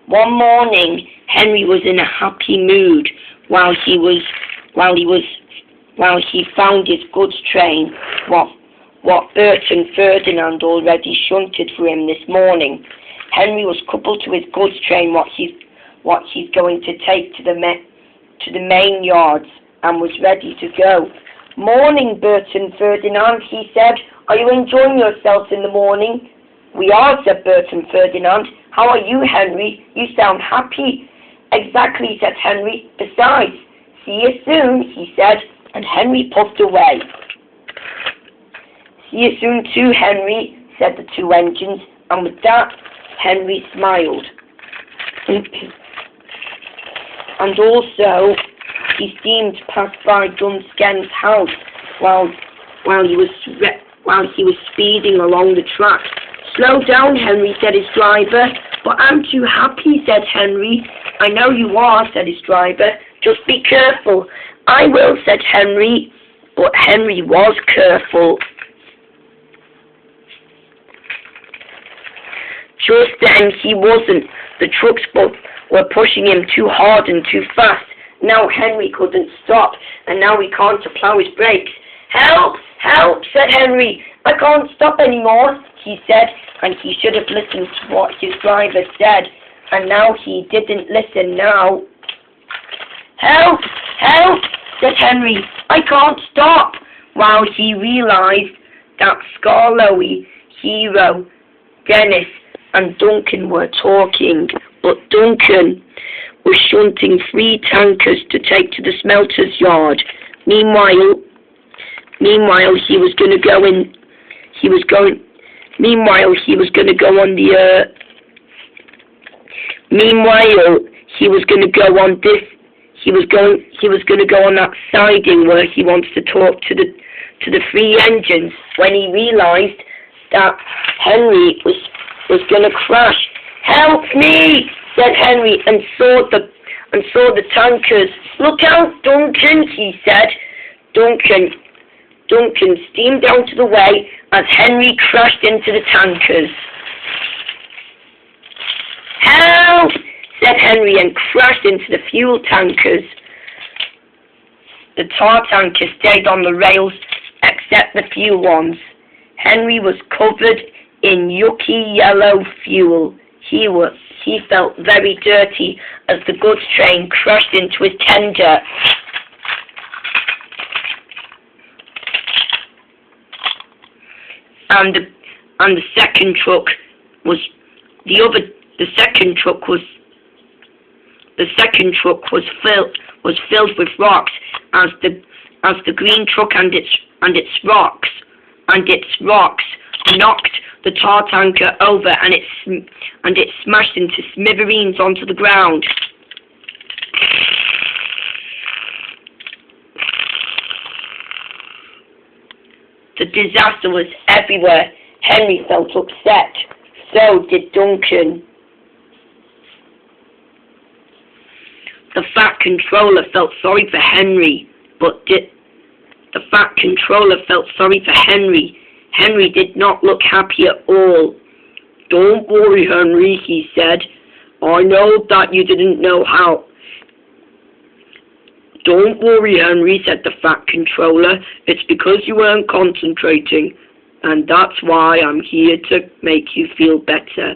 One morning, Henry was in a happy mood while he found his goods train, what Bert and Ferdinand already shunted for him this morning. Henry was coupled to his goods train, what he's going to take to the main yards, and was ready to go. "Morning, Bert and Ferdinand," he said. "Are you enjoying yourselves in the morning?" "We are," said Bert and Ferdinand. "How are you, Henry? You sound happy." "Exactly," said Henry. "Besides, see you soon," he said, and Henry puffed away. "See you soon too, Henry," said the two engines, and with that, Henry smiled. And also, he seemed to pass by Dunsken's house while he was speeding along the track. "Slow down, Henry," said his driver. "But I'm too happy," said Henry. "I know you are," said his driver. "Just be careful." "I will," said Henry. But Henry was careful. Just then he wasn't. The trucks were pushing him too hard and too fast. Now Henry couldn't stop, and now he can't apply his brakes. "Help! Help!" said Henry. "I can't stop anymore," he said, and he should have listened to what his driver said, and now he didn't listen now. "Help! Help!" said Henry. "I can't stop," while he realized that Skarloey, Hero, Dennis, and Duncan were talking, but Duncan was shunting 3 tankers to take to the smelter's yard. Meanwhile, he was going to go on that siding where he wants to talk to the 3 engines, when he realized that Henry was going to crash. "Help me!" said Henry, and saw the tankers. "Look out, Duncan!" he said. Duncan steamed out of the way as Henry crashed into the tankers. "Help!" said Henry, and crashed into the fuel tankers. The tar tankers stayed on the rails, except the fuel ones. Henry was covered in yucky yellow fuel. He felt very dirty as the goods train crashed into his tender. And the second truck was filled with rocks as the green truck and its rocks knocked the tar tanker over, and it smashed into smithereens onto the ground. The disaster was everywhere. Henry felt upset. So did Duncan. The Fat Controller felt sorry for Henry, Henry did not look happy at all. "Don't worry, Henry," he said. "I know that you didn't know how." "Don't worry, Henry," said the Fat Controller. "It's because you weren't concentrating, and that's why I'm here to make you feel better."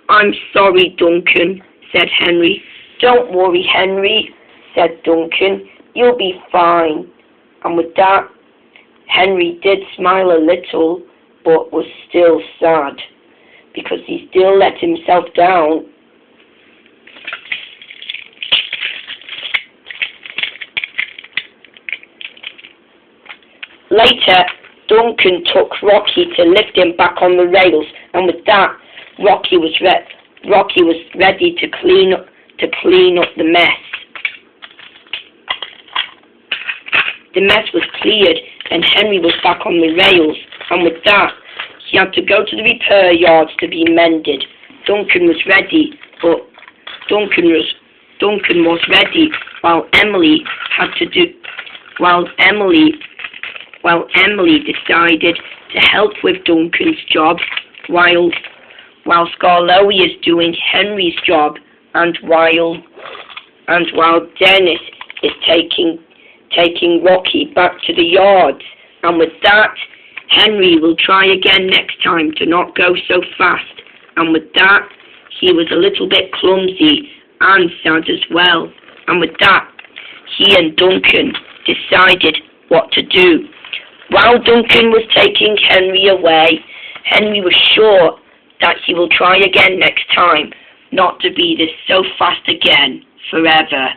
"I'm sorry, Duncan," said Henry. "Don't worry, Henry," said Duncan. "You'll be fine." And with that, Henry did smile a little, but was still sad, because he still let himself down. Later, Duncan took Rocky to lift him back on the rails, and with that, Rocky was ready to clean up the mess. The mess was cleared, and Henry was back on the rails, and with that, he had to go to the repair yards to be mended. Duncan was ready, but Duncan was ready while Emily decided to help with Duncan's job while Skarloey is doing Henry's job. and while Dennis is taking Rocky back to the yards. And with that, Henry will try again next time to not go so fast. And with that, he was a little bit clumsy and sad as well. And with that, he and Duncan decided what to do. While Duncan was taking Henry away, Henry was sure that he will try again next time, not to be this so fast again forever.